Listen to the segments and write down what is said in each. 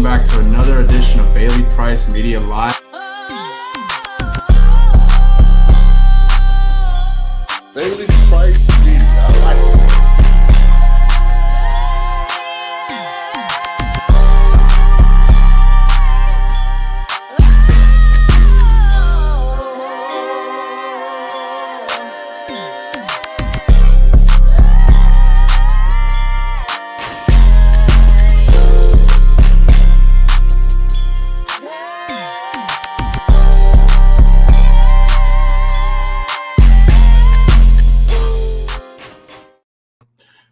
welcome back to another edition of Bailey Price Media Live. Bailey Price Media, I like it.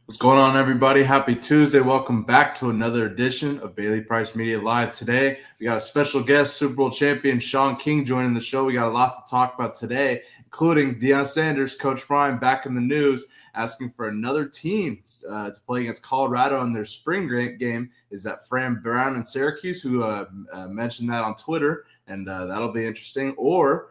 What's going on, everybody? Happy Tuesday. Welcome back to another edition of Bailey Price Media Live. Today, we got a special guest, Super Bowl champion Shaun King, joining the show. We got a lot to talk about today, including Deion Sanders, Coach Prime, back in the news, asking for another team to play against Colorado in their spring game. Is that Fran Brown in Syracuse, who mentioned that on Twitter, and that'll be interesting. Or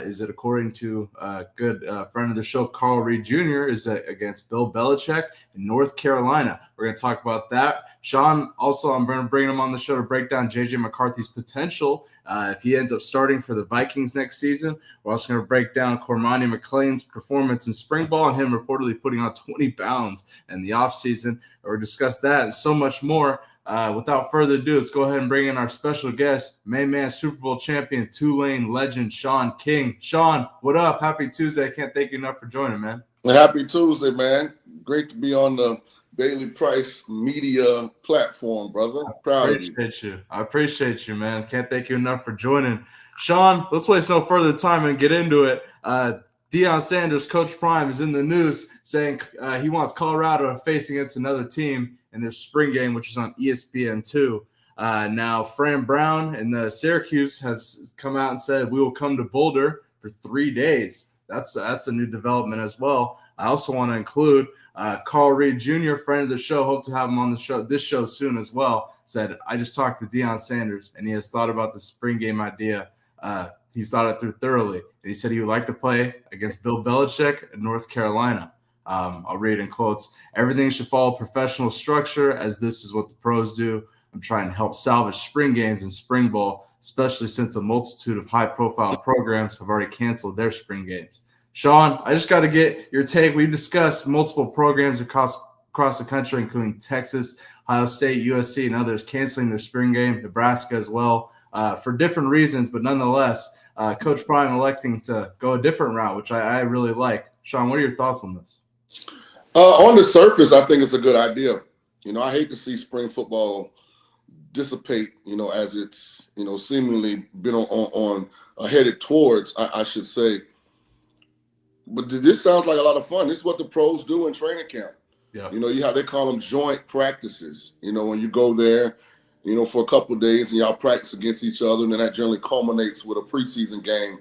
is it, according to a good friend of the show, Carl Reed Jr., is it against Bill Belichick in North Carolina? We're going to talk about that. Shaun, also, I'm going to bring him on the show to break down J.J. McCarthy's potential if he ends up starting for the Vikings next season. We're also going to break down Cormani McClain's performance in spring ball and him reportedly putting on 20 pounds in the offseason. We'll discuss that and so much more. Without further ado, let's go ahead and bring in our special guest, main man, Super Bowl champion, Tulane legend, Shaun King. Shaun, what up? Happy Tuesday. I can't thank you enough for joining, man. Happy Tuesday, man. Great to be on the Bailey Price Media platform, brother. Proud of you. I appreciate you, man. Can't thank you enough for joining. Shaun, let's waste no further time and get into it. Deion Sanders, Coach Prime, is in the news saying he wants Colorado to face against another team in their spring game, which is on ESPN2. Now, Fran Brown and the Syracuse has come out and said, we will come to Boulder for 3 days. That's a new development as well. I also want to include Carl Reed Jr., friend of the show, hope to have him on this show soon as well, said, I just talked to Deion Sanders, and he has thought about the spring game idea. He's thought it through thoroughly. And he said he would like to play against Bill Belichick in North Carolina. I'll read in quotes. Everything should follow professional structure, as this is what the pros do. I'm trying to help salvage spring games and spring ball, especially since a multitude of high-profile programs have already canceled their spring games. Shaun, I just got to get your take. We've discussed multiple programs across the country, including Texas, Ohio State, USC, and others canceling their spring game, Nebraska as well, for different reasons, but nonetheless, Coach Prime electing to go a different route, which I really like. Shaun, what are your thoughts on this? On the surface, I think it's a good idea. I hate to see spring football dissipate, as it's, seemingly been on headed towards, I should say. But this sounds like a lot of fun. This is what the pros do in training camp. Yeah. They call them joint practices, when you go there, for a couple of days and y'all practice against each other, and then that generally culminates with a preseason game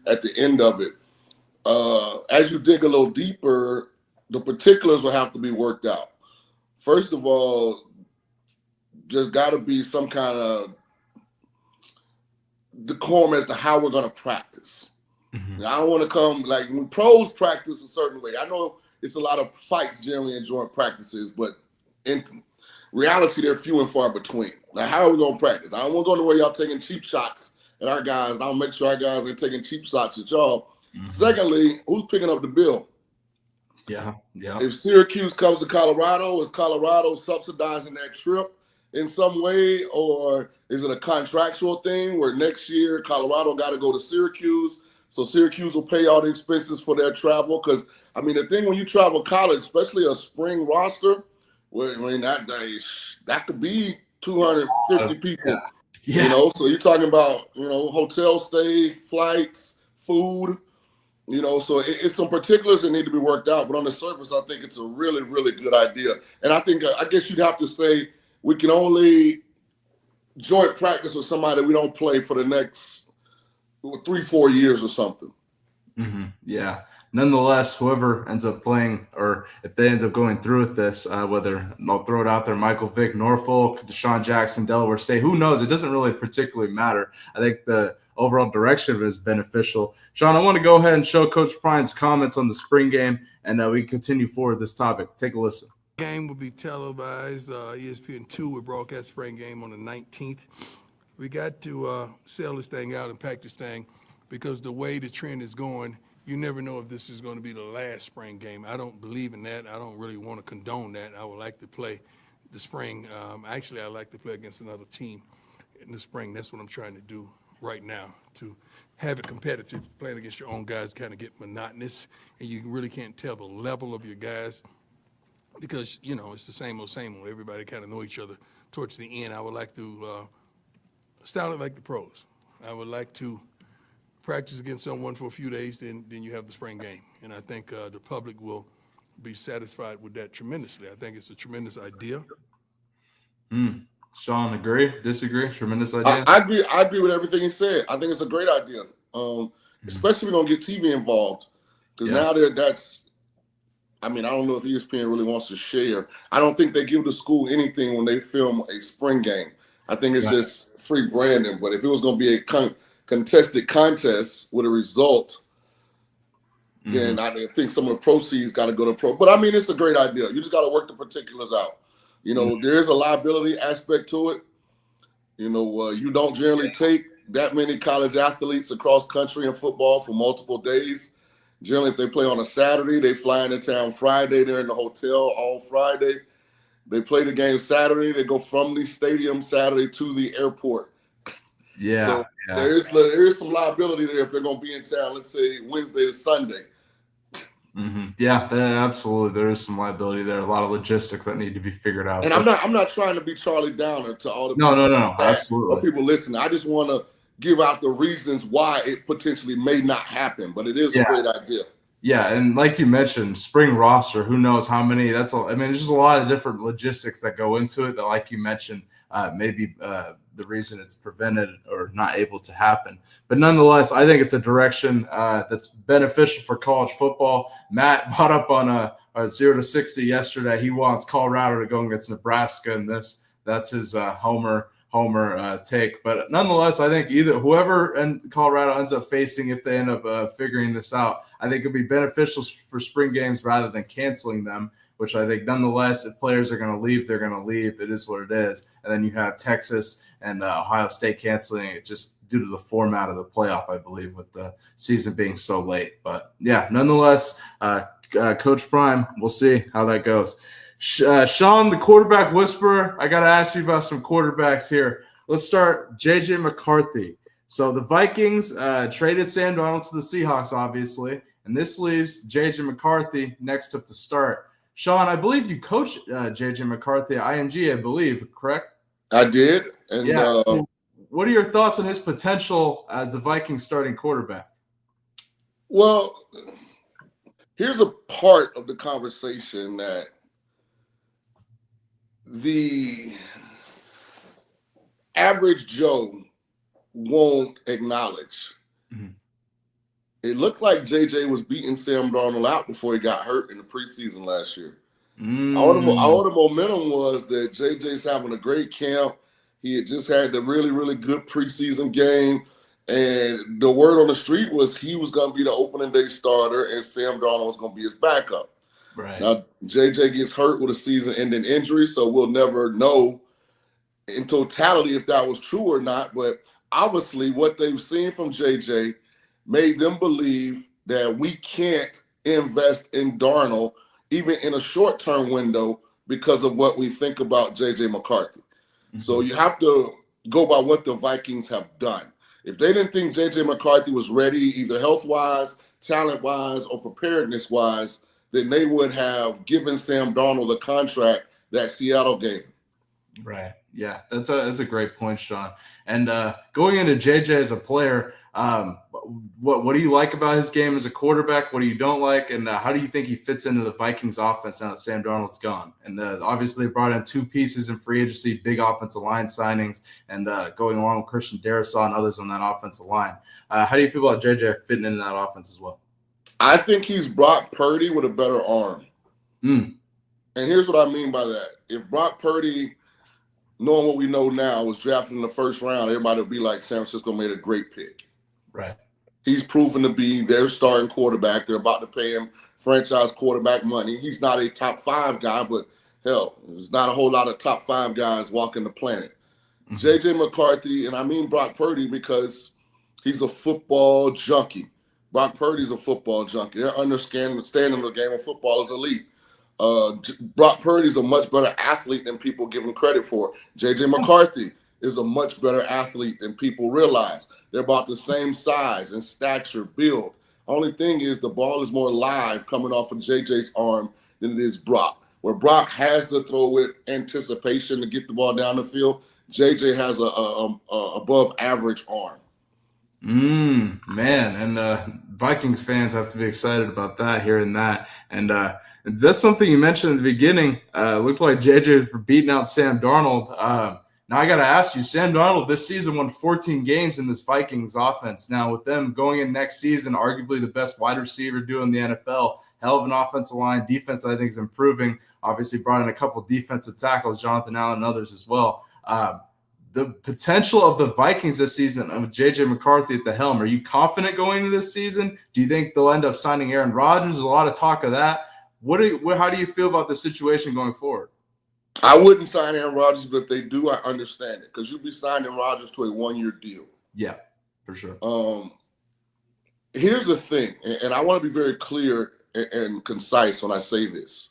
at the end of it. As you dig a little deeper, the particulars will have to be worked out. First of all, there's got to be some kind of decorum as to how we're going to practice. Mm-hmm. Now, I don't want to come, like, when pros practice a certain way. I know it's a lot of fights generally in joint practices, but in reality, they're few and far between. Now, how are we going to practice? I don't want to go to where y'all taking cheap shots at our guys, and I'll make sure our guys ain't taking cheap shots at y'all. Mm-hmm. Secondly, who's picking up the bill? Yeah. If Syracuse comes to Colorado, is Colorado subsidizing that trip in some way, or is it a contractual thing where next year Colorado got to go to Syracuse, so Syracuse will pay all the expenses for their travel? Because, the thing when you travel college, especially a spring roster, that could be 250 people. Yeah. So you're talking about, hotel stay, flights, food. So it's some particulars that need to be worked out. But on the surface, I think it's a really, really good idea. And I guess you'd have to say we can only joint practice with somebody we don't play for the next 3-4 years or something. Mm-hmm. Yeah. Nonetheless, whoever ends up playing, or if they end up going through with this, whether I'll throw it out there, Michael Vick, Norfolk, Deshaun Jackson, Delaware State, who knows? It doesn't really particularly matter. I think the overall direction of it is beneficial. Shaun, I want to go ahead and show Coach Prime's comments on the spring game, and we continue forward this topic. Take a listen. Game will be televised. ESPN2 will broadcast spring game on the 19th. We got to sell this thing out and pack this thing because the way the trend is going, you never know if this is going to be the last spring game. I don't believe in that. I don't really want to condone that. I would like to play the spring. Actually, I like to play against another team in the spring. That's what I'm trying to do right now, to have it competitive. Playing against your own guys kind of get monotonous, and you really can't tell the level of your guys because, it's the same old, same old. Everybody kind of know each other towards the end. I would like to style it like the pros. I would like to practice against someone for a few days, then you have the spring game. And I think the public will be satisfied with that tremendously. I think it's a tremendous idea. Shaun, agree? Disagree? Tremendous idea? I agree. I agree with everything he said. I think it's a great idea, especially if we're going to get TV involved. Because now that's – I don't know if ESPN really wants to share. I don't think they give the school anything when they film a spring game. I think it's just free branding. But if it was going to be a contested contest with a result, then I think some of the proceeds got to go to pro. But, it's a great idea. You just got to work the particulars out. There's a liability aspect to it. You don't generally take that many college athletes across country in football for multiple days. Generally, if they play on a Saturday, they fly into town Friday. They're in the hotel all Friday. They play the game Saturday. They go from the stadium Saturday to the airport. So there is some liability there if they're going to be in town, let's say Wednesday to Sunday. Yeah, absolutely. There is some liability there. A lot of logistics that need to be figured out. And I'm not trying to be Charlie Downer to all the no, absolutely. People listening. I just want to give out the reasons why it potentially may not happen, but it is a great idea. Yeah, and like you mentioned, spring roster, who knows how many? There's just a lot of different logistics that go into it that, like you mentioned, maybe the reason it's prevented or not able to happen. But nonetheless, I think it's a direction that's beneficial for college football. Matt brought up on a 0 to 60 yesterday. He wants Colorado to go against Nebraska, and that's his homer take. But nonetheless, I think either whoever and Colorado ends up facing, if they end up figuring this out, I think it'll be beneficial for spring games rather than canceling them, which I think nonetheless, if players are going to leave, they're going to leave. It is what it is. And then you have Texas and Ohio State canceling it just due to the format of the playoff, I believe, with the season being so late. But yeah, nonetheless, Coach Prime, we'll see how that goes. Shaun, the quarterback whisperer, I got to ask you about some quarterbacks here. Let's start J.J. McCarthy. So the Vikings traded Sam Darnold to the Seahawks, obviously, and this leaves J.J. McCarthy next up to start. Shaun, I believe you coached J.J. McCarthy at IMG, I believe, correct? I did. And so what are your thoughts on his potential as the Vikings starting quarterback? Well, here's a part of the conversation that the average Joe won't acknowledge. It looked like JJ was beating Sam Darnold out before he got hurt in the preseason last year. All the momentum was that JJ's having a great camp. He had just had the really, really good preseason game. And the word on the street was he was going to be the opening day starter and Sam Darnold was going to be his backup. Right. Now, JJ gets hurt with a season-ending injury, so we'll never know in totality if that was true or not. But obviously what they've seen from JJ made them believe that we can't invest in Darnold even in a short-term window because of what we think about J.J. McCarthy. So you have to go by what the Vikings have done. If they didn't think J.J. McCarthy was ready, either health-wise, talent-wise, or preparedness-wise, then they would have given Sam Darnold the contract that Seattle gave him. Right. Yeah, that's a great point, Shaun. And going into JJ as a player, what do you like about his game as a quarterback? What do you don't like? And how do you think he fits into the Vikings offense now that Sam Darnold's gone? And obviously they brought in two pieces in free agency, big offensive line signings, and going along with Christian Darrisaw and others on that offensive line. How do you feel about JJ fitting into that offense as well? I think he's Brock Purdy with a better arm. And here's what I mean by that. If Brock Purdy, knowing what we know now, was drafted in the first round, everybody would be like, San Francisco made a great pick. Right. He's proven to be their starting quarterback. They're about to pay him franchise quarterback money. He's not a top 5 guy, but hell, there's not a whole lot of top 5 guys walking the planet. J.J. McCarthy, and I mean Brock Purdy because he's a football junkie. Brock Purdy's a football junkie. Their understanding of the game of football is elite. Brock Purdy's a much better athlete than people give him credit for. J.J. McCarthy is a much better athlete than people realize. They're about the same size and stature, build. Only thing is the ball is more live coming off of JJ's arm than it is Brock. Where Brock has to throw with anticipation to get the ball down the field, JJ has a above average arm. Man, and Vikings fans have to be excited about that, hearing that. And that's something you mentioned in the beginning. Looked like JJ was beating out Sam Darnold. Now I got to ask you, Sam Darnold this season won 14 games in this Vikings offense. Now with them going in next season, arguably the best wide receiver duo in the NFL, hell of an offensive line. Defense, I think, is improving. Obviously brought in a couple defensive tackles, Jonathan Allen and others as well. The potential of the Vikings this season of J.J. McCarthy at the helm, are you confident going into this season? Do you think they'll end up signing Aaron Rodgers? There's a lot of talk of that. How do you feel about the situation going forward? I wouldn't sign Aaron Rodgers, but if they do, I understand it because you'd be signing Rodgers to a 1-year deal. Yeah, for sure. Here's the thing, and I want to be very clear and concise when I say this.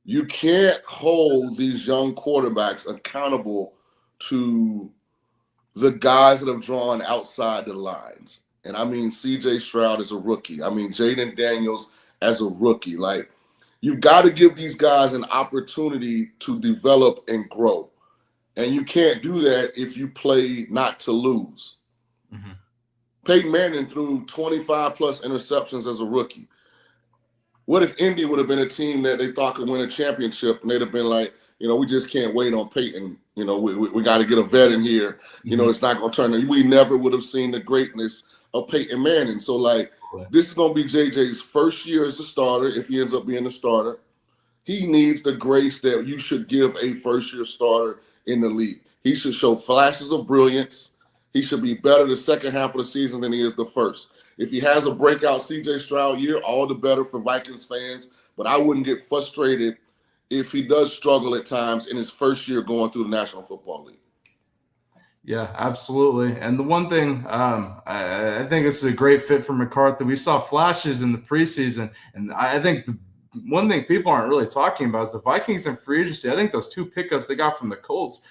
You can't hold these young quarterbacks accountable to the guys that have drawn outside the lines. And I mean, C.J. Stroud is a rookie. I mean, Jaden Daniels as a rookie. Like, you've got to give these guys an opportunity to develop and grow. And you can't do that if you play not to lose. Peyton Manning threw 25-plus interceptions as a rookie. What if Indy would have been a team that they thought could win a championship, and they'd have been like, we just can't wait on Peyton. We got to get a vet in here. It's not going to turn. We never would have seen the greatness of Peyton Manning. So, this is going to be JJ's first year as a starter if he ends up being a starter. He needs the grace that you should give a first-year starter in the league. He should show flashes of brilliance. He should be better the second half of the season than he is the first. If he has a breakout C.J. Stroud year, all the better for Vikings fans. But I wouldn't get frustrated if he does struggle at times in his first year going through the National Football League. Yeah, absolutely. And the one thing, I think it's a great fit for McCarthy. We saw flashes in the preseason, and I think the one thing people aren't really talking about is the Vikings in free agency. I think those 2 pickups they got from the Colts,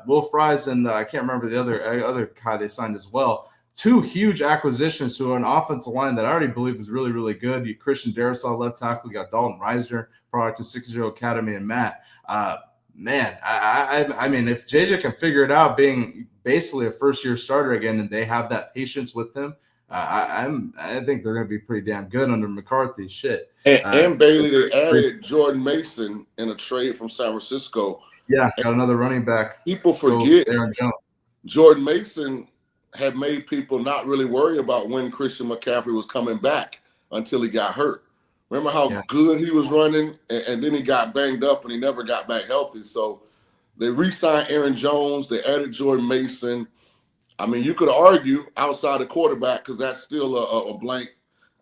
Will Fries and I can't remember the other guy they signed as well. 2 huge acquisitions to an offensive line that I already believe is really, really good. Christian Darrisaw, left tackle. You got Dalton Reisner, product of 6-0 Academy, and Matt. Man, I mean, if JJ can figure it out being basically a first-year starter again and they have that patience with him, I think they're going to be pretty damn good under McCarthy. Shit. And Bailey, they added Jordan Mason in a trade from San Francisco. Yeah, got another running back. People forget Aaron Jones. Jordan Mason had made people not really worry about when Christian McCaffrey was coming back until he got hurt. Remember how good he was running, and then he got banged up and he never got back healthy. So they re-signed Aaron Jones. They added Jordan Mason. I mean, you could argue outside the quarterback because that's still a blank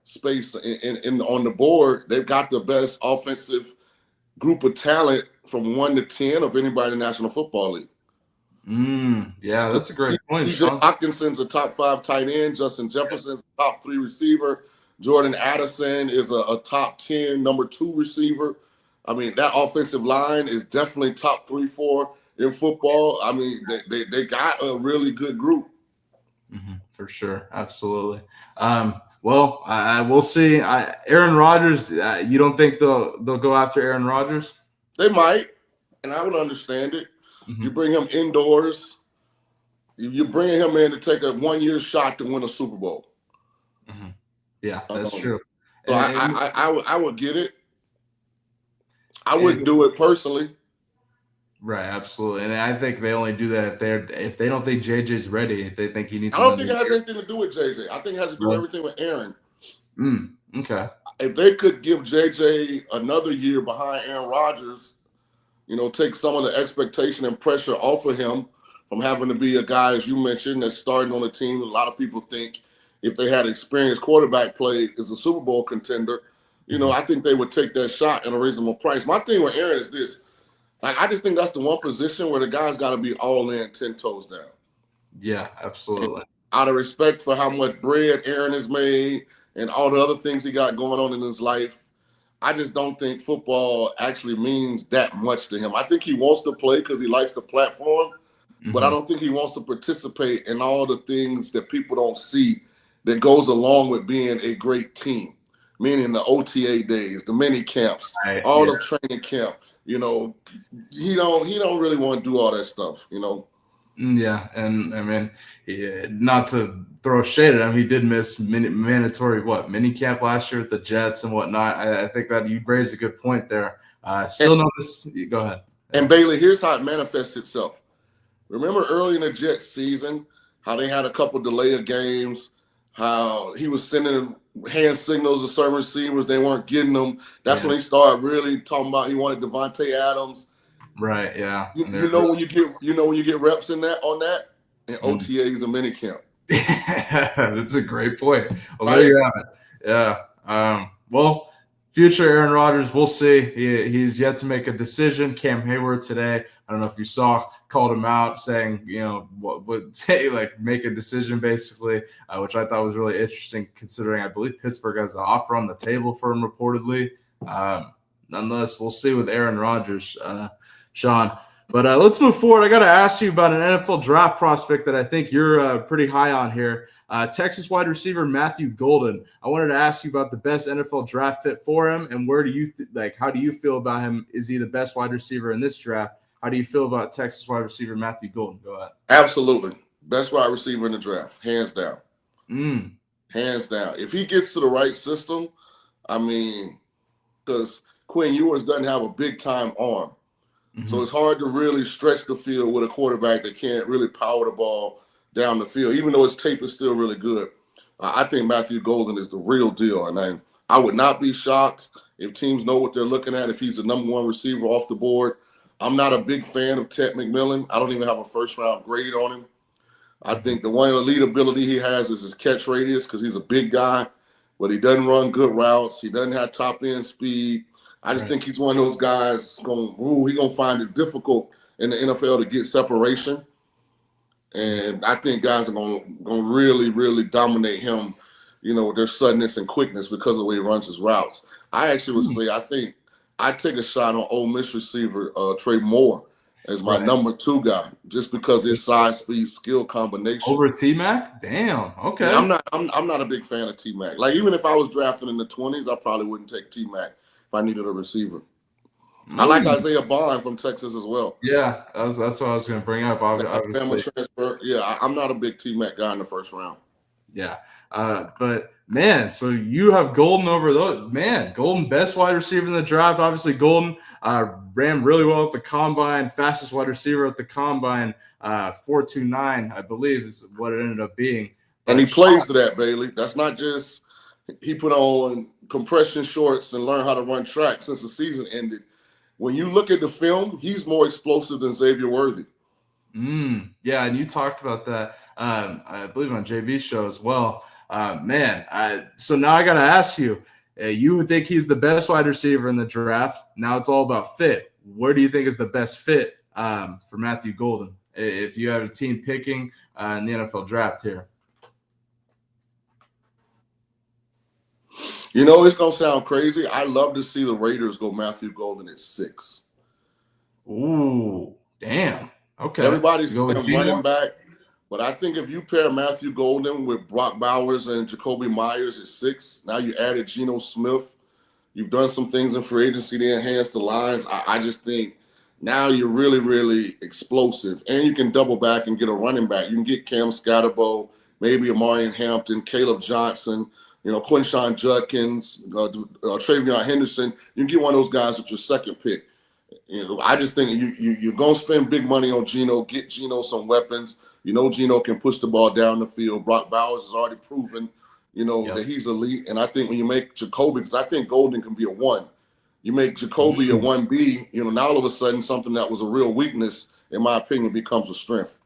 space on the board. They've got the best offensive group of talent from 1 to 10 of anybody in the National Football League. Yeah, that's a great point. DJ Hawkinson's a top 5 tight end. Justin Jefferson's a top 3 receiver. Jordan Addison is a top 10 number 2 receiver. I mean, that offensive line is definitely top 3, 4 in football. I mean, they got a really good group. For sure. Absolutely. Well, we'll see. Aaron Rodgers, you don't think they'll go after Aaron Rodgers? They might, and I would understand it. You bring him indoors. You're bringing him in to take a 1-year shot to win a Super Bowl. Yeah, that's true. So I would get it. I wouldn't do it personally. Right, absolutely. And I think they only do that if they don't think JJ's ready, if they think he needs. I don't think it has anything to do with JJ. I think it has to do everything with Aaron. Okay. If they could give JJ another year behind Aaron Rodgers, take some of the expectation and pressure off of him from having to be a guy, as you mentioned, that's starting on a team. A lot of people think if they had experienced quarterback play as a Super Bowl contender, I think they would take that shot at a reasonable price. My thing with Aaron is this. Like, I just think that's the one position where the guy's got to be all in, 10 toes down. Yeah, absolutely. Out of respect for how much bread Aaron has made and all the other things he got going on in his life, I just don't think football actually means that much to him. I think he wants to play because he likes the platform, but I don't think he wants to participate in all the things that people don't see that goes along with being a great team, meaning the OTA days, the mini camps, all of training camp. You know, he don't really want to do all that stuff, you know. Yeah, and I mean, not to throw shade at him, he did miss mandatory mini camp last year with the Jets and whatnot. I think that you raised a good point there. Still notice. Go ahead. And Bailey, here's how it manifests itself. Remember early in the Jets season, how they had a couple delay of games, how he was sending hand signals to certain receivers, they weren't getting them. That's when he started really talking about he wanted Devontae Adams. Right. Yeah. You know when you get reps on that, and OTAs and minicamp. That's a great point. Well, there you have it. Yeah. Well, future Aaron Rodgers, we'll see. He's yet to make a decision. Cam Hayward today, I don't know if you saw, called him out saying, would say like make a decision basically, which I thought was really interesting considering I believe Pittsburgh has an offer on the table for him reportedly. Nonetheless, we'll see with Aaron Rodgers, Shaun. But let's move forward. I got to ask you about an NFL draft prospect that I think you're pretty high on here. Texas wide receiver Matthew Golden. I wanted to ask you about the best NFL draft fit for him, and where do you how do you feel about him? Is he the best wide receiver in this draft? How do you feel about Texas wide receiver Matthew Golden? Go ahead. Absolutely, best wide receiver in the draft, hands down. Hands down. If he gets to the right system, I mean, because Quinn Ewers doesn't have a big time arm. So it's hard to really stretch the field with a quarterback that can't really power the ball down the field, even though his tape is still really good. I think Matthew Golden is the real deal. And I would not be shocked if teams know what they're looking at, if he's the number one receiver off the board. I'm not a big fan of Ted McMillan. I don't even have a first-round grade on him. I think the one elite ability he has is his catch radius because he's a big guy, but he doesn't run good routes. He doesn't have top-end speed. I just think he's one of those guys he's gonna find it difficult in the NFL to get separation. And I think guys are gonna really, really dominate him, their suddenness and quickness because of the way he runs his routes. I actually would say I think I'd take a shot on Ole Miss receiver Trey Moore as my number 2 guy, just because his size, speed, skill combination. Over T-Mac? Damn. Okay. Yeah, I'm not a big fan of T-Mac. Like, even if I was drafting in the 20s, I probably wouldn't take T-Mac if I needed a receiver. I like Isaiah Bond from Texas as well. Yeah, that's what I was going to bring up. Obviously. Transfer. Yeah, I'm not a big T-Mac guy in the first round. Yeah. But, man, so you have Golden over those. Man, Golden, best wide receiver in the draft. Obviously, Golden ran really well at the Combine, fastest wide receiver at the Combine, 4.29, I believe is what it ended up being. And he plays to that, Bailey. That's not just he put on compression shorts and learned how to run track since the season ended. When you look at the film, he's more explosive than Xavier Worthy. Yeah, and you talked about that, I believe, on JB's show as well. So now I got to ask you, you would think he's the best wide receiver in the draft. Now it's all about fit. Where do you think is the best fit for Matthew Golden if you have a team picking in the NFL draft here? It's going to sound crazy. I love to see the Raiders go Matthew Golden at 6. Ooh, damn. Okay. Everybody's running back. But I think if you pair Matthew Golden with Brock Bowers and Jacoby Myers at 6, now you added Geno Smith. You've done some things in free agency to enhance the lines. I just think now you're really, really explosive. And you can double back and get a running back. You can get Cam Scatterbo, maybe Amarian Hampton, Caleb Johnson, Quinshon Judkins, Travion Henderson. You can get one of those guys with your second pick. I just think you're going to spend big money on Geno, get Geno some weapons. Geno can push the ball down the field. Brock Bowers has already proven, that he's elite. And I think when you make Jacoby, because I think Golden can be a 1. You make Jacoby a 1B, now all of a sudden something that was a real weakness, in my opinion, becomes a strength.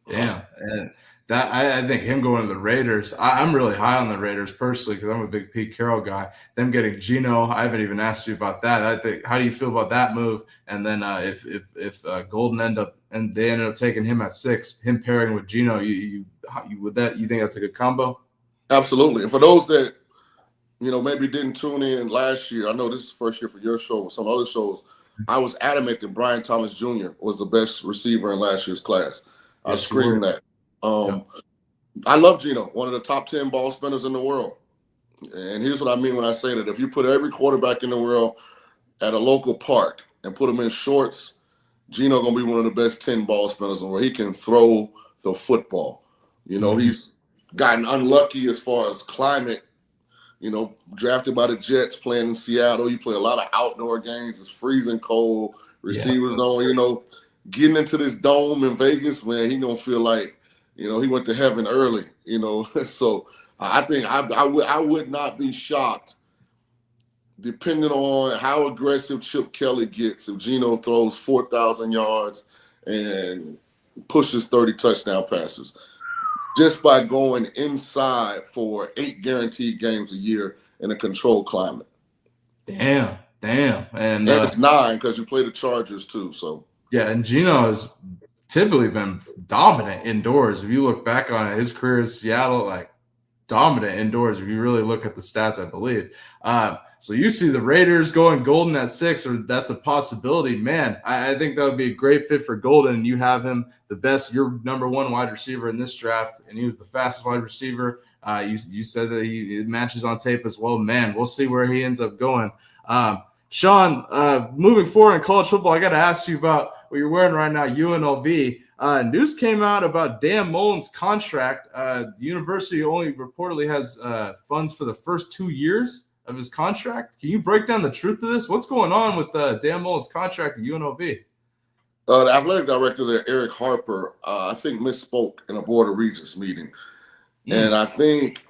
Yeah. And That I think him going to the Raiders, I'm really high on the Raiders personally because I'm a big Pete Carroll guy. Them getting Geno, I haven't even asked you about that. I think, how do you feel about that move? And then if Golden they ended up taking him at 6, him pairing with Geno, you think that's a good combo? Absolutely. And for those that maybe didn't tune in last year, I know this is the first year for your show, some other shows. I was adamant that Brian Thomas Jr. was the best receiver in last year's class. I was screaming that. I love Geno, one of the top 10 ball spinners in the world. And here's what I mean when I say that. If you put every quarterback in the world at a local park and put them in shorts, Geno going to be one of the best 10 ball spinners in the world. He can throw the football. He's gotten unlucky as far as climate. Drafted by the Jets, playing in Seattle. You play a lot of outdoor games. It's freezing cold. Receivers don't, getting into this dome in Vegas, man, he going to feel like, he went to heaven early, So I think I would not be shocked, depending on how aggressive Chip Kelly gets, if Geno throws 4,000 yards and pushes 30 touchdown passes, just by going inside for 8 guaranteed games a year in a controlled climate. Damn. And it's 9 because you play the Chargers too. So yeah, and Geno has typically been dominant indoors. If you look back on it, his career in Seattle, like dominant indoors. If you really look at the stats, I believe. So you see the Raiders going Golden at 6, or that's a possibility. Man, I think that would be a great fit for Golden. And you have him your number 1 wide receiver in this draft, and he was the fastest wide receiver. You said that he matches on tape as well. Man, we'll see where he ends up going. Shaun, moving forward in college football, I got to ask you about what you're wearing right now, UNLV. News came out about Dan Mullen's contract. The university only reportedly has funds for the first 2 years of his contract. Can you break down the truth of this? What's going on with Dan Mullen's contract at UNLV? The athletic director there, Eric Harper, I think misspoke in a Board of Regents meeting. And I think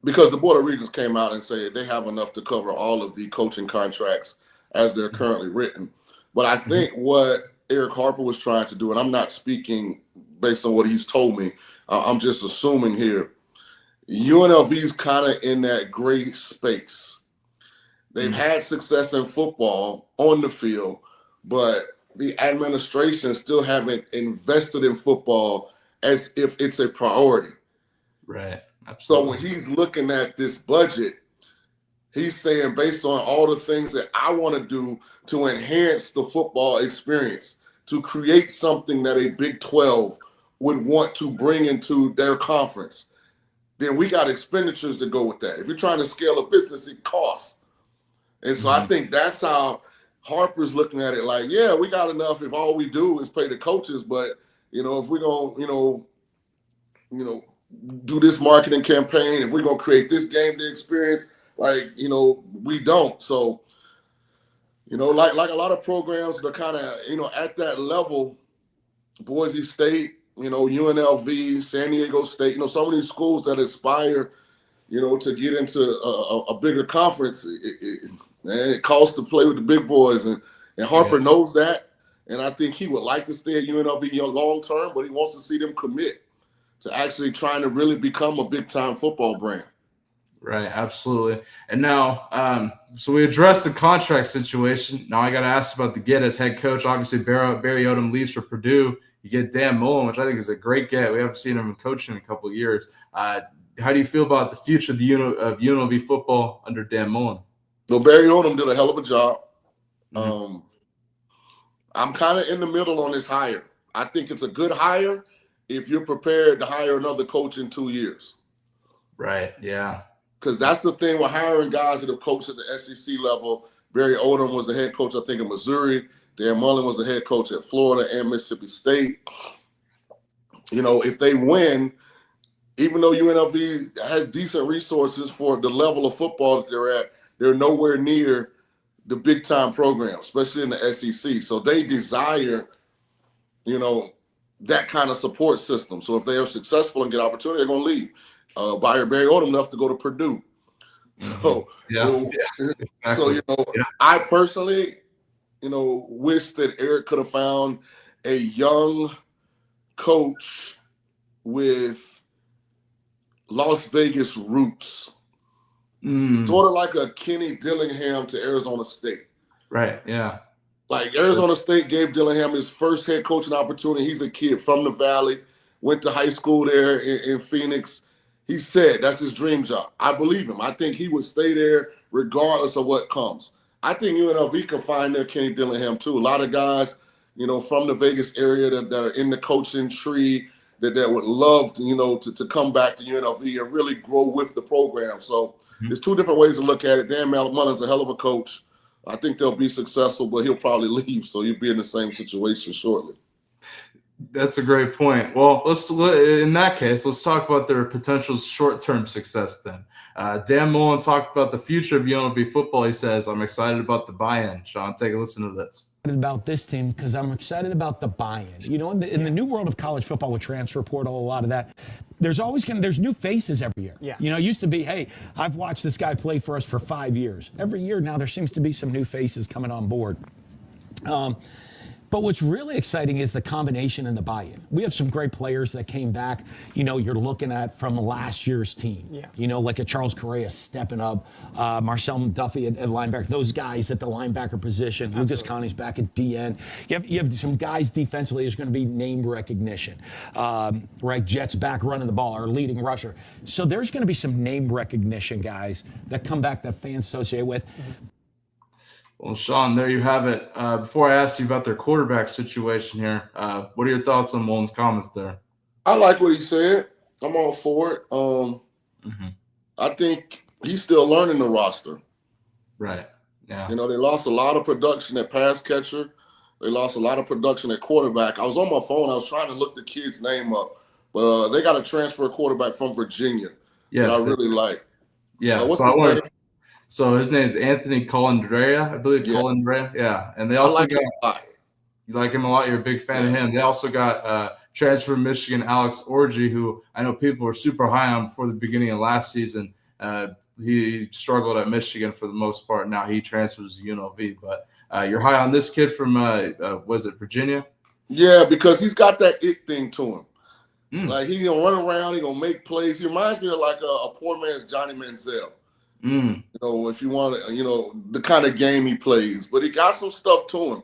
because the Board of Regents came out and said they have enough to cover all of the coaching contracts as they're currently written. But I think what Eric Harper was trying to do, and I'm not speaking based on what he's told me, I'm just assuming here, UNLV's kind of in that gray space. They've had success in football on the field, but the administration still haven't invested in football as if it's a priority. Right. Absolutely. So when he's looking at this budget, he's saying, based on all the things that I want to do to enhance the football experience, to create something that a Big 12 would want to bring into their conference, then we got expenditures to go with that. If you're trying to scale a business, it costs. And so I think that's how Harper's looking at it. Like, yeah, we got enough if all we do is pay the coaches, but if we're gonna, do this marketing campaign, if we're gonna create this game day experience, like, we don't. So, like a lot of programs that are kind of, at that level, Boise State, UNLV, San Diego State, some of these schools that aspire, to get into a bigger conference, it costs to play with the big boys. And Harper knows that. And I think he would like to stay at UNLV long term, but he wants to see them commit to actually trying to really become a big-time football brand. Right, absolutely. And now, so we addressed the contract situation. Now I got to ask about the get as head coach. Obviously, Barry Odom leaves for Purdue. You get Dan Mullen, which I think is a great get. We haven't seen him coaching in a couple of years. How do you feel about the future of UNLV football under Dan Mullen? Well, Barry Odom did a hell of a job. I'm kind of in the middle on this hire. I think it's a good hire if you're prepared to hire another coach in 2 years. Right, yeah. Because that's the thing with hiring guys that have coached at the SEC level. Barry Odom was the head coach, I think, in Missouri. Dan Mullen was the head coach at Florida and Mississippi State. If they win, even though UNLV has decent resources for the level of football that they're at, they're nowhere near the big-time program, especially in the SEC. So they desire, that kind of support system. So if they are successful and get opportunity, they're going to leave. Barry Odom enough to go to Purdue. So, I personally, wish that Eric could have found a young coach with Las Vegas roots. Mm. Sort of like a Kenny Dillingham to Arizona State. Right, yeah. Like Arizona State gave Dillingham his first head coaching opportunity. He's a kid from the Valley, went to high school there in Phoenix. He said that's his dream job. I believe him. I think he would stay there regardless of what comes. I think UNLV can find their Kenny Dillingham too. A lot of guys, from the Vegas area that are in the coaching tree that would love to, to come back to UNLV and really grow with the program. So there's two different ways to look at it. Dan Mullen's a hell of a coach. I think they'll be successful, but he'll probably leave, so you'll be in the same situation shortly. That's a great point. Well, in that case, let's talk about their potential short-term success then. Dan Mullen talked about the future of UNLV football. He says, I'm excited about the buy-in. Shaun, take a listen to this. About this team because I'm excited about the buy-in. In the new world of college football with transfer portal, a lot of that, there's new faces every year. Yeah. It used to be, hey, I've watched this guy play for us for 5 years. Every year now there seems to be some new faces coming on board. But what's really exciting is the combination and the buy-in. We have some great players that came back, you're looking at from last year's team. Yeah. Like a Charles Correa stepping up, Marcel Duffy at linebacker, those guys at the linebacker position. Absolutely. Lucas Connie's back at DN. You have some guys defensively, there's going to be name recognition. Right, Jets back running the ball, our leading rusher. So there's going to be some name recognition guys that come back that fans associate with. Well, Shaun, there you have it. Before I ask you about their quarterback situation here, what are your thoughts on Mullen's comments there? I like what he said. I'm all for it. I think he's still learning the roster. Right. Yeah. They lost a lot of production at pass catcher. They lost a lot of production at quarterback. I was on my phone. I was trying to look the kid's name up, but they got a transfer quarterback from Virginia that I really like. Yeah. What's his name? So his name's Anthony Colandrea, I believe. Yeah. Colandrea, yeah. And they also got you like him a lot. You're a big fan of him. They also got transfer from Michigan Alex Orji, who I know people were super high on before the beginning of last season. He struggled at Michigan for the most part. Now he transfers to UNLV. But you're high on this kid from was it Virginia? Yeah, because he's got that it thing to him. Like he's gonna run around, he's gonna make plays. He reminds me of like a poor man's Johnny Manziel. If you want to, the kind of game he plays, but he got some stuff to him,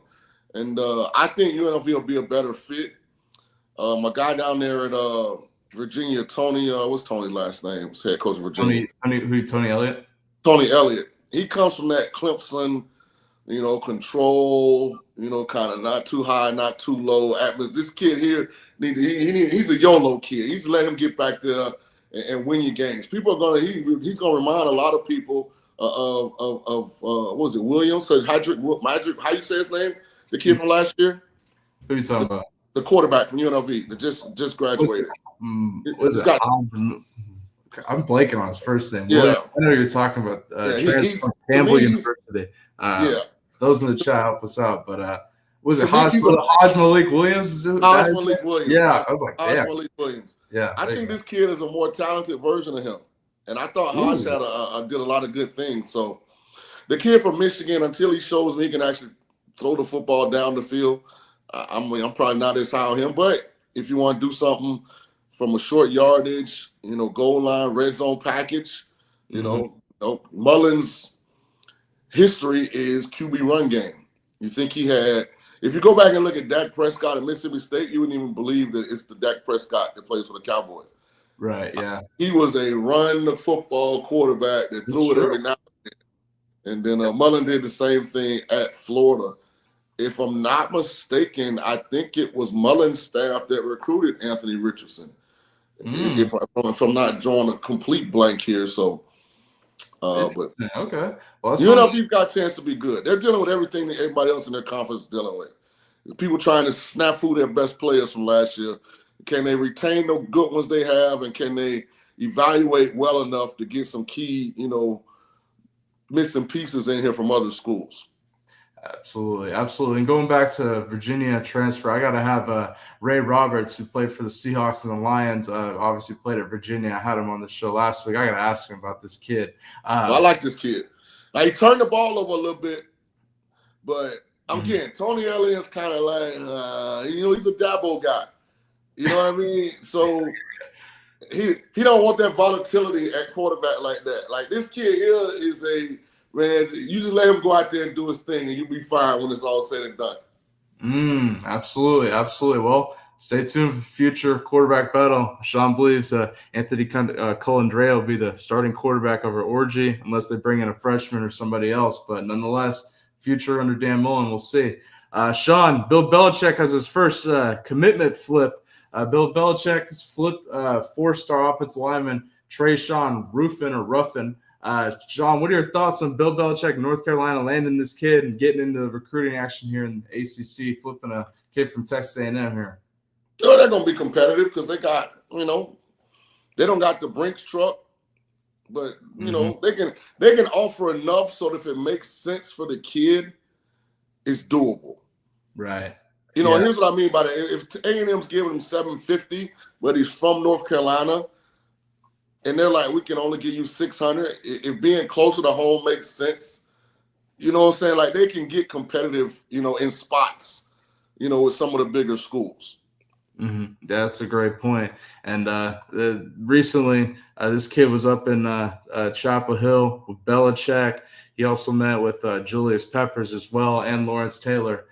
and I think UNLV will be a better fit. My guy down there at Virginia, Tony, what's Tony's last name? What's head coach of Virginia? Tony Elliott. Tony Elliott. He comes from that Clemson, control, kind of not too high, not too low. This kid here, he's a YOLO kid. He's let him get back there and win your games. People are he's gonna remind a lot of people of what was it, Williams? So Madrick, how you say his name? The kid from last year? Who are you talking about? The quarterback from UNLV that just graduated. I'm blanking on his first name. Yeah. I know you're talking about he's from Campbell University. Those in the chat help us out. But was it Haj Malik Williams? Haj Malik Williams. Yeah, I was like, Haj Malik Williams. Yeah, I think this kid is a more talented version of him, and I thought Haj did a lot of good things. So the kid from Michigan, until he shows me he can actually throw the football down the field, I'm probably not as high on him. But if you want to do something from a short yardage, goal line, red zone package, Mullen's history is QB run game. You think he had? If you go back and look at Dak Prescott at Mississippi State, you wouldn't even believe that it's the Dak Prescott that plays for the Cowboys. Right, yeah. He was a run the football quarterback that threw it every now and then. And then Mullen did the same thing at Florida. If I'm not mistaken, I think it was Mullen's staff that recruited Anthony Richardson. If I'm not drawing a complete blank here, so but okay. Well, UNLV's got a chance to be good. They're dealing with everything that everybody else in their conference is dealing with. People trying to snafu their best players from last year. Can they retain the good ones they have, and can they evaluate well enough to get some key, missing pieces in here from other schools? Absolutely. And going back to Virginia transfer, I got to have Ray Roberts, who played for the Seahawks and the Lions, obviously played at Virginia. I had him on the show last week. I got to ask him about this kid. I like this kid. Now, he turned the ball over a little bit, but I'm getting Tony Elliott's kind of like, he's a Dabo guy. You know what I mean? So he don't want that volatility at quarterback like that. Like this kid here is a man. You just let him go out there and do his thing, and you'll be fine when it's all said and done. Absolutely, absolutely. Well, stay tuned for the future quarterback battle. Shaun believes Anthony Colandrea will be the starting quarterback over Orji, unless they bring in a freshman or somebody else. But nonetheless, future under Dan Mullen, we'll see. Shaun, Bill Belichick has his first commitment flip. Bill Belichick has flipped four-star offensive lineman Shaun Ruffin. Shaun, what are your thoughts on Bill Belichick, North Carolina, landing this kid and getting into the recruiting action here in the ACC, flipping a kid from Texas A&M here? Sure, they're gonna be competitive because they got, they don't got the Brinks truck, but they can offer enough so that if it makes sense for the kid, it's doable. Right. Here's what I mean by that. If A&M's giving him $750, but he's from North Carolina, and they're like, we can only give you $600, if being closer to home makes sense, you know what I'm saying? Like they can get competitive, in spots, with some of the bigger schools. That's a great point. And recently, this kid was up in Chapel Hill with Belichick. He also met with Julius Peppers as well and Lawrence Taylor.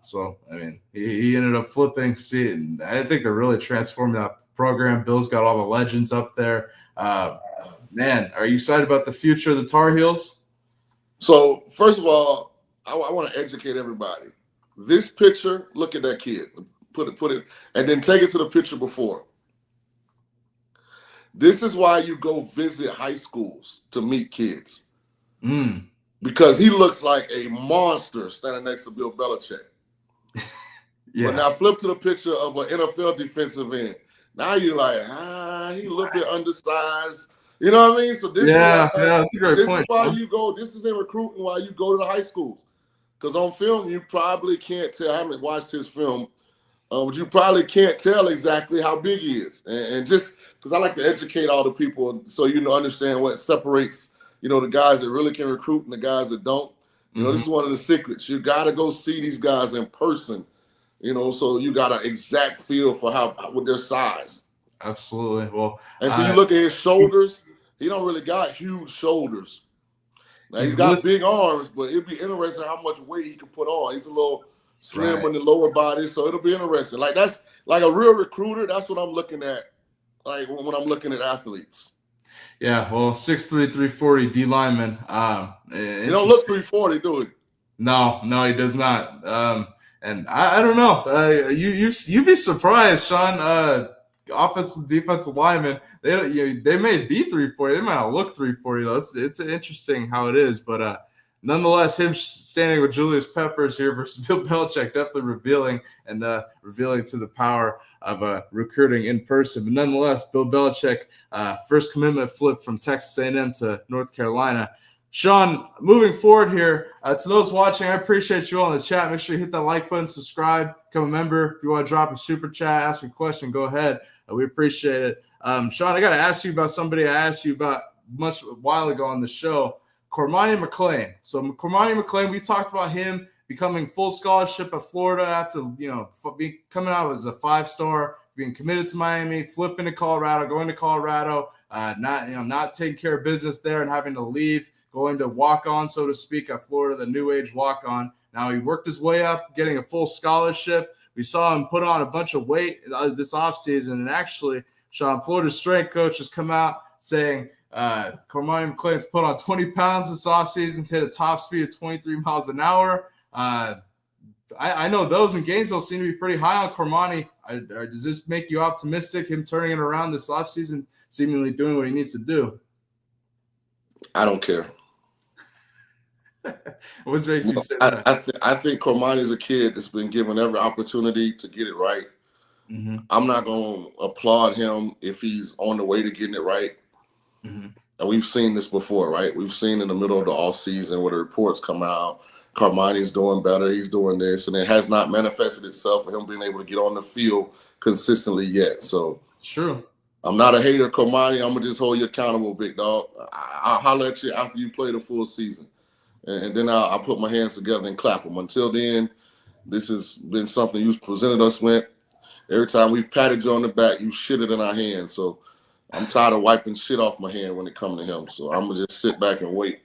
So, I mean, he ended up flipping. See, I think they're really transforming that program. Bill's got all the legends up there. Man, are you excited about the future of the Tar Heels? So, first of all, I want to educate everybody. This picture, look at that kid. Put it, and then take it to the picture before. This is why you go visit high schools to meet kids. Because he looks like a monster standing next to Bill Belichick. Yeah. But now flip to the picture of an NFL defensive end. Now you're like, he a little bit undersized. You know what I mean? So this that's a great point. Is why you go. This is in recruiting why you go to the high schools. Because on film, you probably can't tell. I haven't watched his film, but you probably can't tell exactly how big he is. And just because I like to educate all the people so understand what separates the guys that really can recruit and the guys that don't. This is one of the secrets. You got to go see these guys in person, so you got an exact feel for with their size. Absolutely. Well, and so you look at his shoulders. He don't really got huge shoulders. Now he's got big arms, but it'd be interesting how much weight he can put on. He's a little slim in the lower body, so it'll be interesting. Like that's like a real recruiter. That's what I'm looking at. Like when I'm looking at athletes. Yeah, well, 6'3", 340 D lineman. He don't look 340, do he? No, he does not. And I don't know. You'd be surprised, Shaun. Offensive, defensive lineman. They may be 340. They might not look 340 though. It's interesting how it is, but nonetheless, him standing with Julius Peppers here versus Bill Belichick definitely revealing to the power of recruiting in person. But nonetheless, Bill Belichick, first commitment flip from Texas A&M to North Carolina. Shaun, moving forward here, to those watching, I appreciate you all in the chat. Make sure you hit that like button, subscribe, become a member. If you want to drop a super chat, ask a question, go ahead. We appreciate it. Shaun, I got to ask you about somebody I asked you about a while ago on the show, Cormani McClain. So Cormani McClain, we talked about him becoming full scholarship at Florida after, coming out as a 5-star, being committed to Miami, flipping to Colorado, going to Colorado, not taking care of business there and having to leave, going to walk on, so to speak, at Florida, the new age walk on. Now he worked his way up, getting a full scholarship. We saw him put on a bunch of weight this offseason. And actually, Shaun, Florida's strength coach has come out saying Cormani McClain's put on 20 pounds this offseason to hit a top speed of 23 miles an hour. I know those in Gainesville seem to be pretty high on Cormani. Does this make you optimistic, him turning it around this offseason, seemingly doing what he needs to do? I don't care. What makes you say that? I think Cormani is a kid that's been given every opportunity to get it right. I'm not going to applaud him if he's on the way to getting it right. And we've seen this before, right? We've seen in the middle of the offseason where the reports come out, Cormani's doing better, he's doing this, and it has not manifested itself for him being able to get on the field consistently yet. So sure. I'm not a hater, Cormani. I'm going to just hold you accountable, big dog. I'll holler at you after you play the full season. And then I'll put my hands together and clap them. Until then, this has been something you've presented us with. every time we've patted you on the back, you shit it in our hands. So I'm tired of wiping shit off my hand when it comes to him. So I'm gonna just sit back and wait.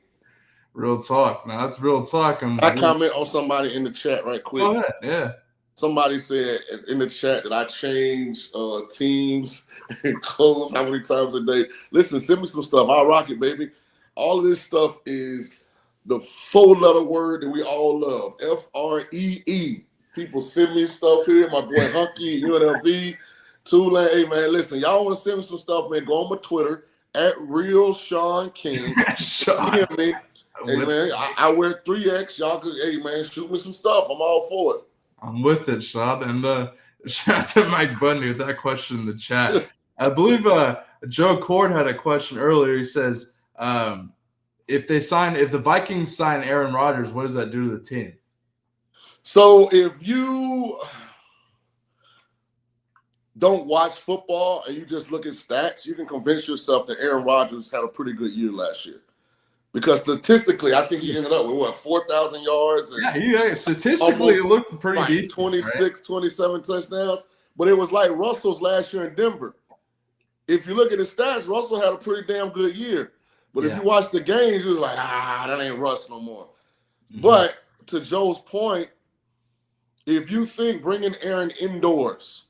Real talk. Now that's real talk. I comment on somebody in the chat right quick. Go ahead. Yeah. Somebody said in the chat that I change teams and clothes how many times a day. Listen, send me some stuff. I'll rock it, baby. All of this stuff is the 4-letter word that we all love. FREE. People send me stuff here. My boy Hunky, UNLV, Tulane. Hey, man, listen, y'all want to send me some stuff, man, go on my Twitter, @Real Shaun King. Shaun. Hear me? Hey, man, I wear 3X. Y'all could, hey, man, shoot me some stuff. I'm all for it. I'm with it, Shaun. And shout out to Mike Bundy with that question in the chat. I believe Joe Cord had a question earlier. He says, if the Vikings sign Aaron Rodgers, what does that do to the team? So if you don't watch football and you just look at stats, you can convince yourself that Aaron Rodgers had a pretty good year last year. Because statistically, I think he ended up with 4,000 yards. And yeah, statistically, it looked pretty decent. 26, right? 27 touchdowns. But it was like Russell's last year in Denver. If you look at his stats, Russell had a pretty damn good year. But if you watch the games, you was like, that ain't Russ no more. Mm-hmm. But to Joe's point, if you think bringing Aaron indoors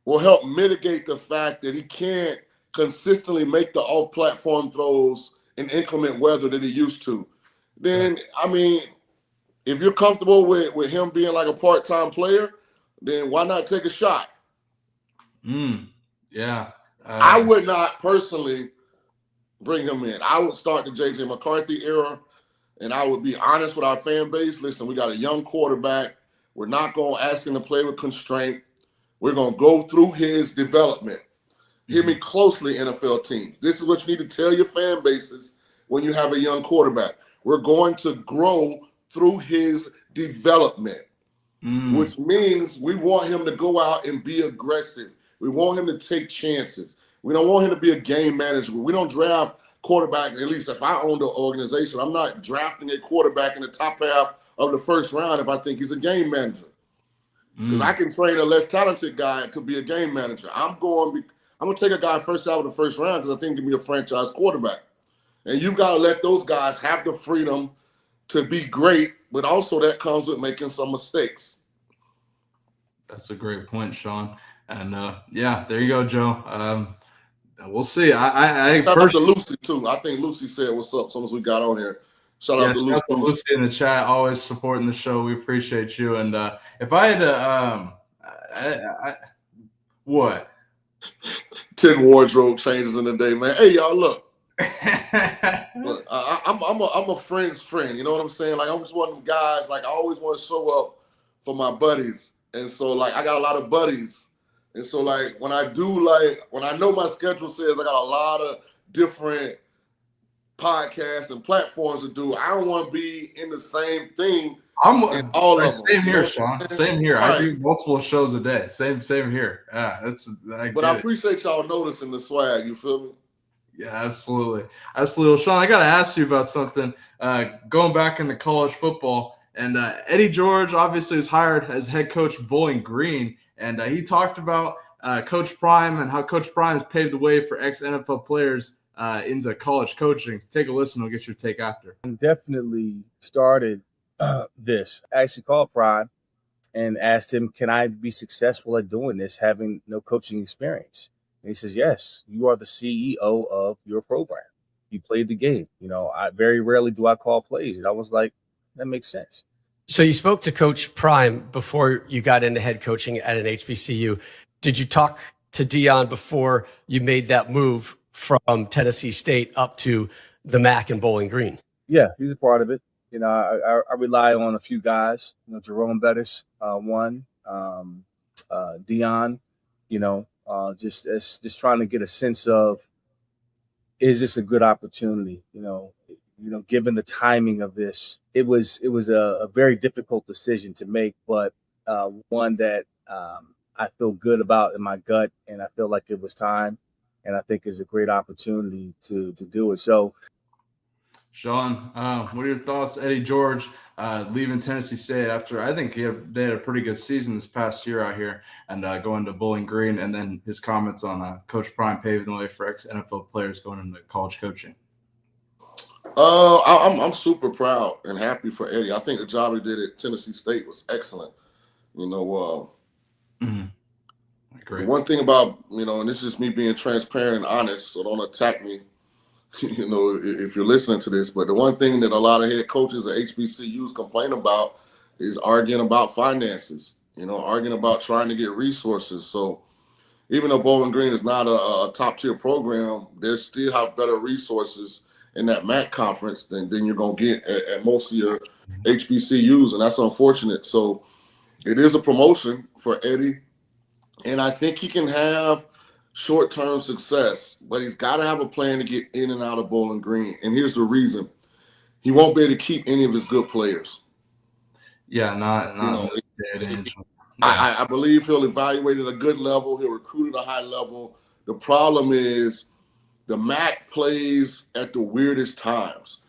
will help mitigate the fact that he can't consistently make the off-platform throws in inclement weather that he used to, then, I mean, if you're comfortable with him being like a part-time player, then why not take a shot? Yeah. I would not personally bring him in. I would start the J.J. McCarthy era, and I would be honest with our fan base. Listen, we got a young quarterback. We're not going to ask him to play with constraint. We're going to go through his development. Hear me closely, NFL teams. This is what you need to tell your fan bases when you have a young quarterback. We're going to grow through his development, which means we want him to go out and be aggressive. We want him to take chances. We don't want him to be a game manager. We don't draft quarterback, at least if I own the organization, I'm not drafting a quarterback in the top half of the first round if I think he's a game manager. Because I can train a less talented guy to be a game manager. I'm going to take a guy first out of the first round because I think he can be a franchise quarterback. And you've got to let those guys have the freedom to be great, but also that comes with making some mistakes. That's a great point, Shaun. And there you go, Joe. We'll see. I shout out to Lucy too. I think Lucy said what's up as soon as we got on here. Shout out to Lucy in the chat, always supporting the show. We appreciate you. And if I had to, what? 10 wardrobe changes in a day, man. Hey, y'all, look. I'm a friend's friend. You know what I'm saying? Like, I'm just one of them guys. Like, I always want to show up for my buddies, and so like I got a lot of buddies, and so like when I know my schedule says I got a lot of different podcasts and platforms to do, I don't want to be in the same thing. All of them. Same here, Shaun. Same here. Right. I do multiple shows a day. Same here. Yeah, but I appreciate y'all noticing the swag. You feel me? Yeah, absolutely. Well, Shaun, I got to ask you about something. Going back into college football, and Eddie George obviously was hired as head coach of Bowling Green, and he talked about Coach Prime and how Coach Prime has paved the way for ex-NFL players into college coaching. Take a listen. We'll get your take after. Definitely started this. I actually called Prime and asked him, can I be successful at doing this, having no coaching experience? And he says, yes, you are the CEO of your program. You played the game. You know, I very rarely do I call plays. And I was like, that makes sense. So you spoke to Coach Prime before you got into head coaching at an HBCU. Did you talk to Deion before you made that move from Tennessee State up to the MAC and Bowling Green? Yeah, he's a part of it. You know, I rely on a few guys. You know, Jerome Bettis, Deion. You know, just trying to get a sense of, is this a good opportunity? You know, given the timing of this, it was a very difficult decision to make, but one that I feel good about in my gut, and I feel like it was time, and I think is a great opportunity to do it. So, Shaun, what are your thoughts? Eddie George leaving Tennessee State after I think they had a pretty good season this past year out here and going to Bowling Green, and then his comments on Coach Prime paving the way for ex-NFL players going into college coaching. I'm super proud and happy for Eddie. I think the job he did at Tennessee State was excellent. I agree. One thing about, and this is just me being transparent and honest, so don't attack me, if you're listening to this, but the one thing that a lot of head coaches at HBCUs complain about is arguing about finances, arguing about trying to get resources. So even though Bowling Green is not a top-tier program, they still have better resources in that MAC conference than you're going to get at most of your HBCUs, and that's unfortunate. So it is a promotion for Eddie, and I think he can have short-term success, but he's got to have a plan to get in and out of Bowling Green. And here's the reason. He won't be able to keep any of his good players. Yeah, not in this day and age. I believe he'll evaluate at a good level. He'll recruit at a high level. The problem is the MAC plays at the weirdest times.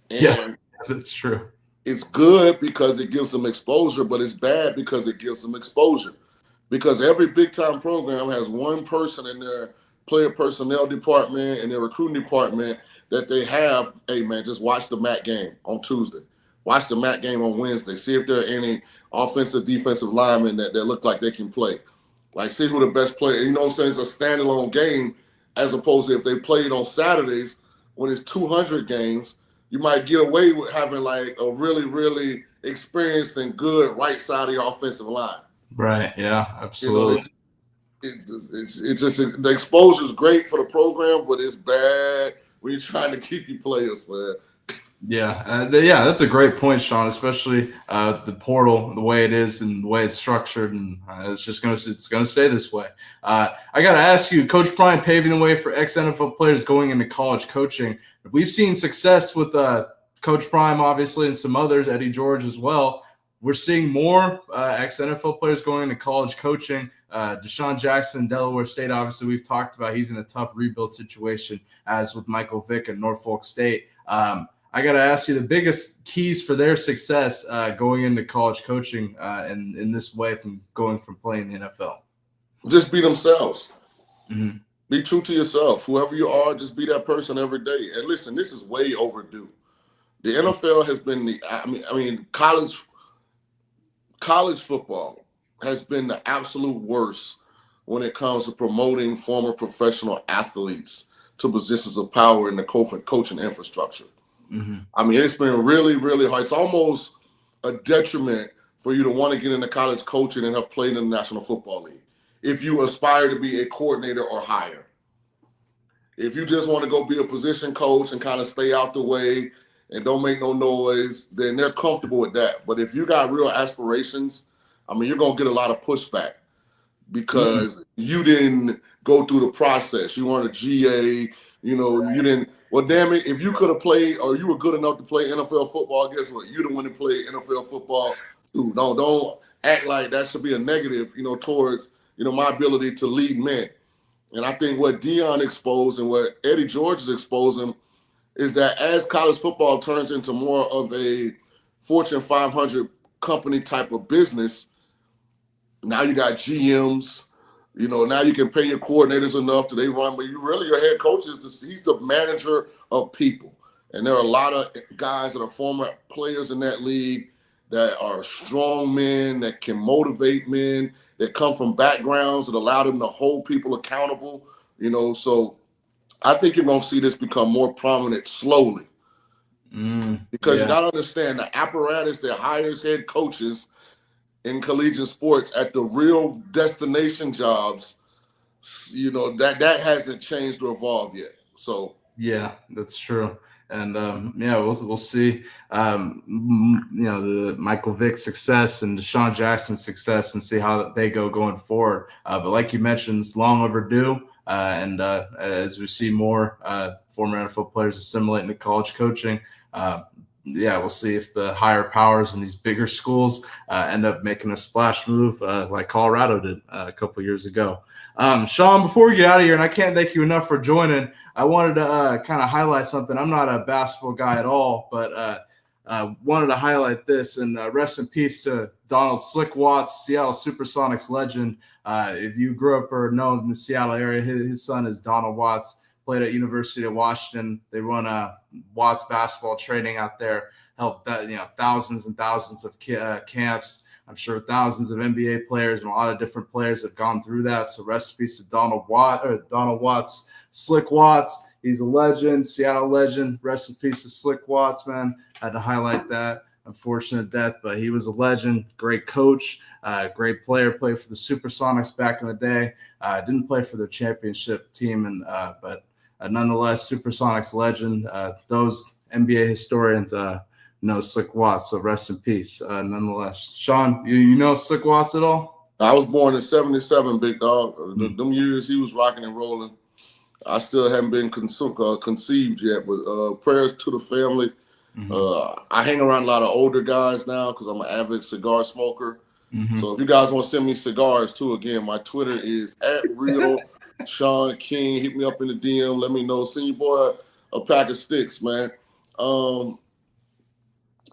And yeah, that's true. It's good because it gives them exposure, but it's bad because it gives them exposure. Because every big-time program has one person in their player personnel department and their recruiting department that they have, hey, man, just watch the MAC game on Tuesday. Watch the MAC game on Wednesday. See if there are any offensive, defensive linemen that look like they can play. Like, see who the best player. You know what I'm saying? It's a standalone game as opposed to if they played on Saturdays when it's 200 games, you might get away with having, like, a really, really experienced and good right side of your offensive line. Right. Yeah, absolutely. It's just the exposure is great for the program, but it's bad when you're trying to keep your players, man. Yeah, that's a great point, Shaun. Especially the portal, the way it is, and the way it's structured, and it's gonna stay this way. I got to ask you, Coach Prime paving the way for ex-NFL players going into college coaching. We've seen success with Coach Prime, obviously, and some others, Eddie George as well. We're seeing more ex-NFL players going into college coaching. Deshaun Jackson, Delaware State, obviously, we've talked about. He's in a tough rebuild situation, as with Michael Vick at Norfolk State. I got to ask you the biggest keys for their success going into college coaching in this way from playing the NFL. Just be themselves. Mm-hmm. Be true to yourself. Whoever you are, just be that person every day. And listen, this is way overdue. The NFL has been college football has been the absolute worst when it comes to promoting former professional athletes to positions of power in the coaching infrastructure. Mm-hmm. I mean, it's been really, really hard. It's almost a detriment for you to want to get into college coaching and have played in the National Football League if you aspire to be a coordinator or higher. If you just want to go be a position coach and kind of stay out the way and don't make no noise, then they're comfortable with that. But if you got real aspirations, I mean, you're going to get a lot of pushback because you didn't go through the process. You weren't a GA, you didn't. Well, damn it, if you could have played or you were good enough to play NFL football, guess what? You're the one that played NFL football. Dude, don't act like that should be a negative, towards, my ability to lead men. And I think what Deion exposed and what Eddie George is exposing is that as college football turns into more of a Fortune 500 company type of business, now you got GMs, now you can pay your coordinators enough to they run, but your head coach he's the manager of people. And there are a lot of guys that are former players in that league that are strong men, that can motivate men, that come from backgrounds that allow them to hold people accountable, so I think you're going to see this become more prominent slowly. Because you got to understand the apparatus that hires head coaches in collegiate sports at the real destination jobs, that hasn't changed or evolved yet. So yeah, that's true. And we'll see. The Michael Vick success and Deshaun Jackson success, and see how they go going forward. But like you mentioned, it's long overdue. And as we see more former NFL players assimilate into college coaching, yeah, we'll see if the higher powers in these bigger schools end up making a splash move like Colorado did a couple years ago. Shaun, before we get out of here, and I can't thank you enough for joining, I wanted to kind of highlight something. I'm not a basketball guy at all, but wanted to highlight this, and rest in peace to Donald Slick Watts, Seattle Supersonics legend. If you grew up or know in the Seattle area, his son is Donald Watts. Played at University of Washington. They run Watts basketball training out there. Helped thousands and thousands of camps. I'm sure thousands of NBA players and a lot of different players have gone through that. So rest in peace to Donald Watts, Slick Watts. He's a legend, Seattle legend. Rest in peace to Slick Watts, man. Had to highlight that. Unfortunate death, but he was a legend, great coach, great player, played for the Supersonics back in the day. Didn't play for their championship team, but nonetheless, Supersonics legend. Those NBA historians know Slick Watts, so rest in peace. Nonetheless, Shaun, you know Slick Watts at all? I was born in '77, big dog. Them years he was rocking and rolling. I still haven't been conceived yet, but prayers to the family. I hang around a lot of older guys now because I'm an avid cigar smoker. So if you guys want to send me cigars too, again, my Twitter is @RealShaun King. Hit me up in the DM. Let me know. Send your boy a pack of sticks, man.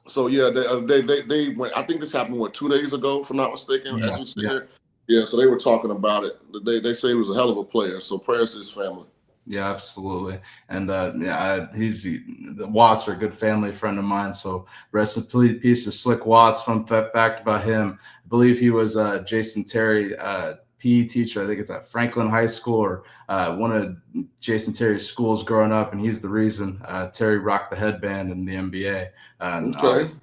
So yeah, they went. I think this happened 2 days ago, if I'm not mistaken. As we sit here, yeah. So they were talking about it. They say he was a hell of a player. So prayers to his family. Yeah, absolutely. And the Watts are a good family friend of mine. So rest in peace to Slick Watts. Fun fact about him, I believe he was Jason Terry PE teacher. I think it's at Franklin High School or one of Jason Terry's schools growing up, and he's the reason Terry rocked the headband in the NBA.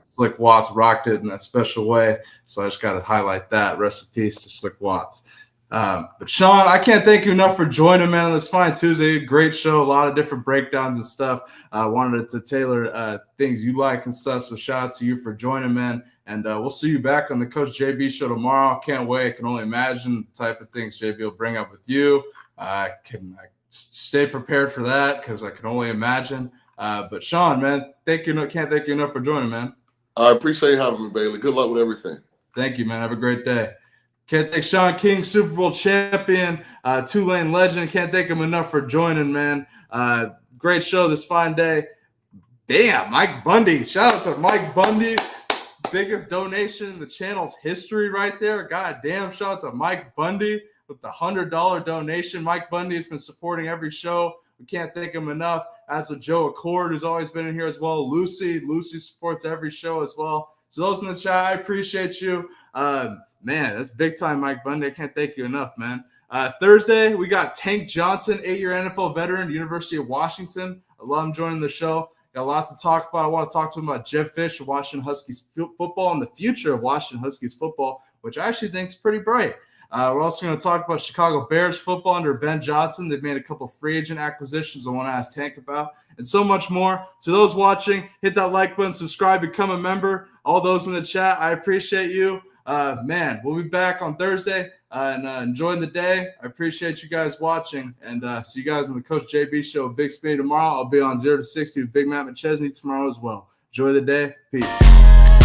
Slick Watts rocked it in that special way. So I just got to highlight that. Rest in peace to Slick Watts. But Shaun, I can't thank you enough for joining, man. This Fine Tuesday, great show, a lot of different breakdowns and stuff. Wanted to tailor things you like and stuff. So shout out to you for joining, man. And we'll see you back on the Coach JB show tomorrow. Can't wait. I can only imagine the type of things JB will bring up with you. I stay prepared for that because I can only imagine. But Shaun, man, can't thank you enough for joining, man. I appreciate you having me, Bailey. Good luck with everything. Thank you, man. Have a great day. Can't thank Shaun King, Super Bowl champion, Tulane legend. Can't thank him enough for joining, man. Great show this fine day. Damn, Mike Bundy. Shout out to Mike Bundy. Biggest donation in the channel's history right there. God damn, shout out to Mike Bundy with the $100 donation. Mike Bundy has been supporting every show. We can't thank him enough. As with Joe Accord, who's always been in here as well. Lucy supports every show as well. So those in the chat, I appreciate you. Man, that's big time, Mike Bundy. I can't thank you enough, man. Thursday, we got Tank Johnson, 8-year NFL veteran, University of Washington. I love him joining the show. Got lots to talk about. I want to talk to him about Jeb Fish of Washington Huskies football and the future of Washington Huskies football, which I actually think is pretty bright. We're also going to talk about Chicago Bears football under Ben Johnson. They've made a couple free agent acquisitions I want to ask Tank about, and so much more. To those watching, hit that like button, subscribe, become a member. All those in the chat, I appreciate you. Man, we'll be back on Thursday and enjoy the day. I appreciate you guys watching, and see you guys on the Coach JB show. Big Speed tomorrow. I'll be on 0 to 60 with Big Matt McChesney tomorrow as well. Enjoy the day. Peace.